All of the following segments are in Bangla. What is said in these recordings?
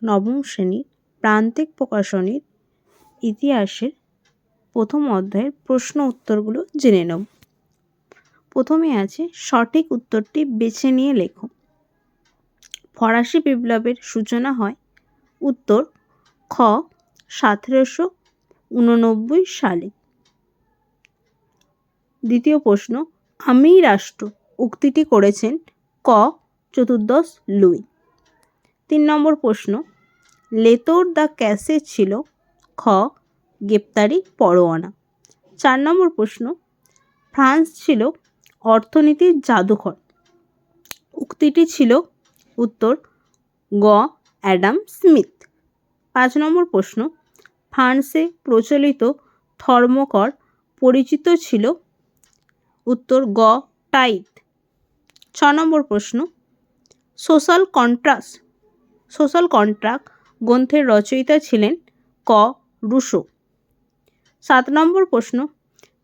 নবম শ্রেণীর প্রান্তিক প্রকাশনীর ইতিহাসের প্রথম অধ্যায়ের প্রশ্ন উত্তরগুলো জেনে নেব। প্রথমে আছে সঠিক উত্তরটি বেছে নিয়ে লেখো। ফরাসি বিপ্লবের সূচনা হয় উত্তর খ 1789 সালে। দ্বিতীয় প্রশ্ন, আমিই রাষ্ট্র উক্তিটি করেছেন ক চতুর্দশ লুই। 3 নম্বর প্রশ্ন, লেতোর দ্য ক্যাসে ছিল খ গ্রেপ্তারি পরোয়ানা। 4 নম্বর প্রশ্ন, ফ্রান্স ছিল অর্থনীতির জাদুঘর উক্তিটি ছিল উত্তর গ অ্যাডাম স্মিথ। 5 নম্বর প্রশ্ন, ফ্রান্সে প্রচলিত ধর্মকর পরিচিত ছিল উত্তর গ টাইট। 6 নম্বর প্রশ্ন, সোশ্যাল কন্ট্রাক্ট গ্রন্থের রচয়িতা ছিলেন ক রুশো। 7 নম্বর প্রশ্ন,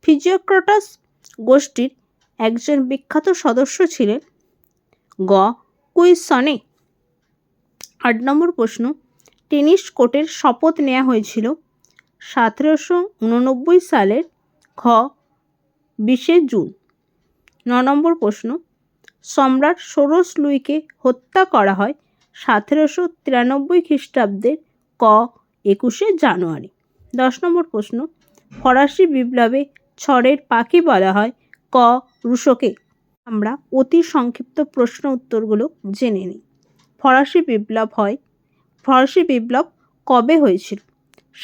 ফিজিওক্রেটাস গোষ্ঠীর একজন বিখ্যাত সদস্য ছিলেন গ কুইসনে। 8 নম্বর প্রশ্ন, টেনিস কোর্টের শপথ নেওয়া হয়েছিল 1789 সালের খ 20 জুন। 9 নম্বর প্রশ্ন, সম্রাট ষোড়শ লুইকে হত্যা করা হয় 1793 খ্রিস্টাব্দের ক 21 জানুয়ারি। 10 নম্বর প্রশ্ন, ফরাসি বিপ্লবে ঝড়ের পাখি বলা হয় ক রুশোকে। আমরা অতি সংক্ষিপ্ত প্রশ্ন উত্তরগুলো জেনে নিই। ফরাসি বিপ্লব কবে হয়েছিল?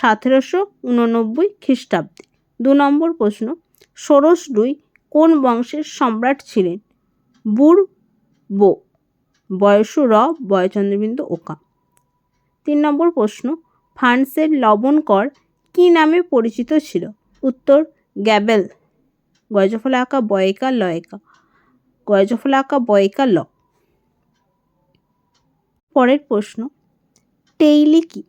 1789 খ্রিস্টাব্দে। 2 নম্বর প্রশ্ন, ষোড়শ লুই কোন বংশের সম্রাট ছিলেন? বুরবো। বয়সু র বয়চন্দ্রবিন্দু ওকা। 3 নম্বর প্রশ্ন, ফ্রান্সের লবণ কর কী নামে পরিচিত ছিল? উত্তর গ্যাবেল। গয়জফলা আঁকা বয়কা লয়কা গয়জফলা আঁকা বয়কা ল। পরের প্রশ্ন, টেইলি কি?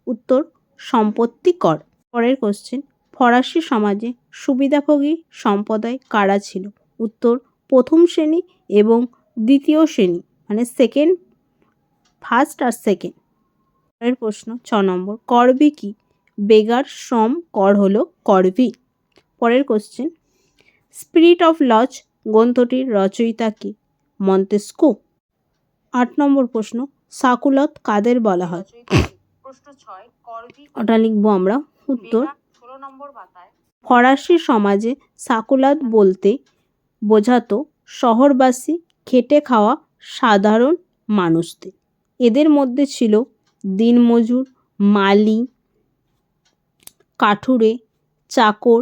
উত্তর সম্পত্তি কর। পরের কোশ্চেন, ফরাসি সমাজে সুবিধাভোগী সম্প্রদায় কারা ছিল? উত্তর প্রথম শ্রেণী এবং দ্বিতীয় শ্রেণী, মানে ফার্স্ট আর সেকেন্ড। পরের প্রশ্ন 6 নম্বর, করভি কি? বেগার শ্রম কর হলো করভি। পরের কোশ্চেন, স্পিরিট অফ লজ গ্রন্থটির রচয়িতা কি? মন্তেস্কু। 8 নম্বর প্রশ্ন, সাকুলত কাদের বলা হয়? ওটা লিখবো আমরা। উত্তর ফরাসি সমাজে সাকুলাত বলতে বোঝাতো শহরবাসী খেটে খাওয়া সাধারণ মানুষদের। এদের মধ্যে ছিল দিনমজুর, মালি, কাঠুরে, চাকর,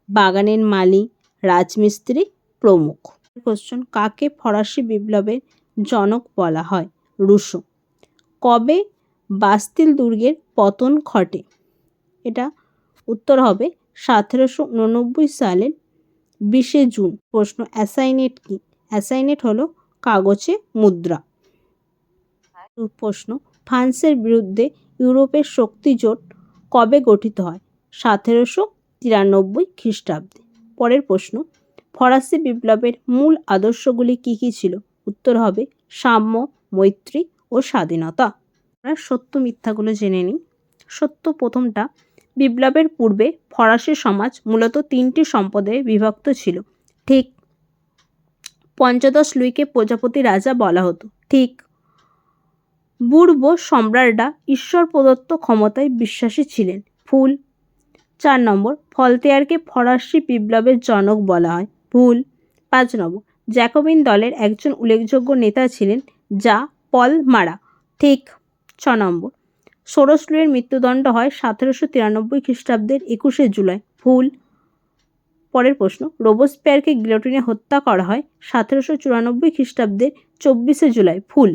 বাগানের মালি, রাজমিস্ত্রি প্রমুখ। কোশ্চেন, কাকে ফরাসি বিপ্লবের জনক বলা হয়? রুশো। কবে বাস্তিল দুর্গের পতন ঘটে? এটা উত্তর হবে 1789 সালের 20 জুন। প্রশ্ন, অ্যাসাইনেট কি? অ্যাসাইনেট হলো কাগজে মুদ্রা। প্রশ্ন, ফ্রান্সের বিরুদ্ধে ইউরোপের শক্তি জোট কবে গঠিত হয়? 1793 খ্রিস্টাব্দে। পরের প্রশ্ন, ফরাসি বিপ্লবের মূল আদর্শগুলি কী কী ছিল? উত্তর হবে সাম্য, মৈত্রী ও স্বাধীনতা। আমরা সত্য মিথ্যাগুলো জেনে নিই। সত্য প্রথমটা, বিপ্লবের পূর্বে ফরাসি সমাজ মূলত 3টি সম্প্রদায়ে বিভক্ত ছিল। ঠিক। পঞ্চদশ লুইকে প্রজাপতি রাজা বলা হতো। ঠিক। বুরবো সম্রাটরা ঈশ্বর প্রদত্ত ক্ষমতায় বিশ্বাসী ছিলেন। ভুল। 4 নম্বর, ভলতেয়ারকে ফরাসি বিপ্লবের জনক বলা হয়। ভুল। 5 নম্বর, জ্যাকোবিন দলের একজন উল্লেখযোগ্য নেতা ছিলেন যা পল মারা। ঠিক। 6 নম্বর, ষোড়শ লুইয়ের মৃত্যুদণ্ড হয় 1793 খ্রিস্টাব্দের 21 জুলাই। ভুল। পরের প্রশ্ন, রোবসপেয়ারকে গিলোটিনে হত্যা করা হয় 1794 খ্রিস্টাব্দের 24 জুলাই। ভুল।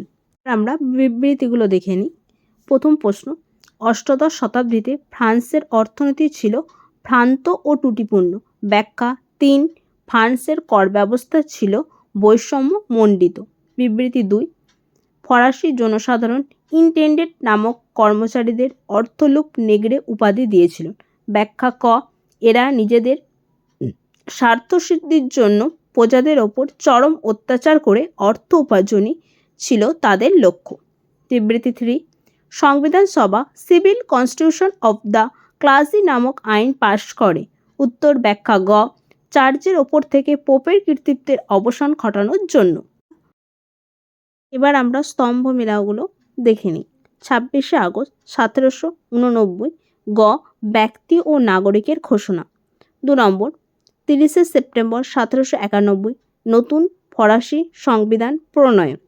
আমরা বিবৃতিগুলো দেখে নিই। প্রথম প্রশ্ন, অষ্টাদশ শতাব্দীতে ফ্রান্সের অর্থনীতি ছিল ভ্রান্ত ও ত্রুটিপূর্ণ। ব্যাখ্যা 3, ফ্রান্সের কর ব্যবস্থা ছিল বৈষম্য মণ্ডিত। বিবৃতি 2, ফরাসি জনসাধারণ ইন্টেন্ডেন্ট নামক কর্মচারীদের অর্থলোপ নেগড়ে উপাধি দিয়েছিলেন। ব্যাখ্যা ক, এরা নিজেদের স্বার্থসিদ্ধির জন্য প্রজাদের ওপর চরম অত্যাচার করে অর্থ উপার্জনই ছিল তাদের লক্ষ্য। বিবৃতি 3, সংবিধান সভা civil constitution of the classy নামক আইন পাশ করে? উত্তর ব্যাখ্যা গ, চার্চের ওপর থেকে পোপের কর্তৃত্বের অবসান ঘটানোর জন্য। এবার আমরা স্তম্ভ মেলাগুলো দেখে নিই। 26শে আগস্ট 1789 গ, ব্যক্তি ও নাগরিকের ঘোষণা। 2 নম্বর 30শে সেপ্টেম্বর 1791 নতুন ফরাসি সংবিধান প্রণয়ন।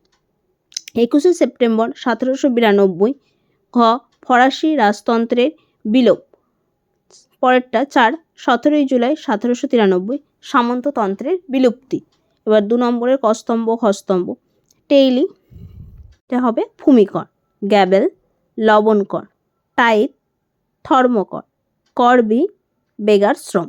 21শে সেপ্টেম্বর 1792 ঘ, ফরাসি রাজতন্ত্রের বিলোপ। পরেরটা 4 17 জুলাই 1793 সামন্ততন্ত্রের বিলুপ্তি। এবার 2 নম্বরের ক স্তম্ভ খ স্তম্ভ। টেইলি, এটা হবে ভূমিকর। গ্যাবেল, লবণ কর। টাইপ, ধর্মকর। করবি, বেগার শ্রম।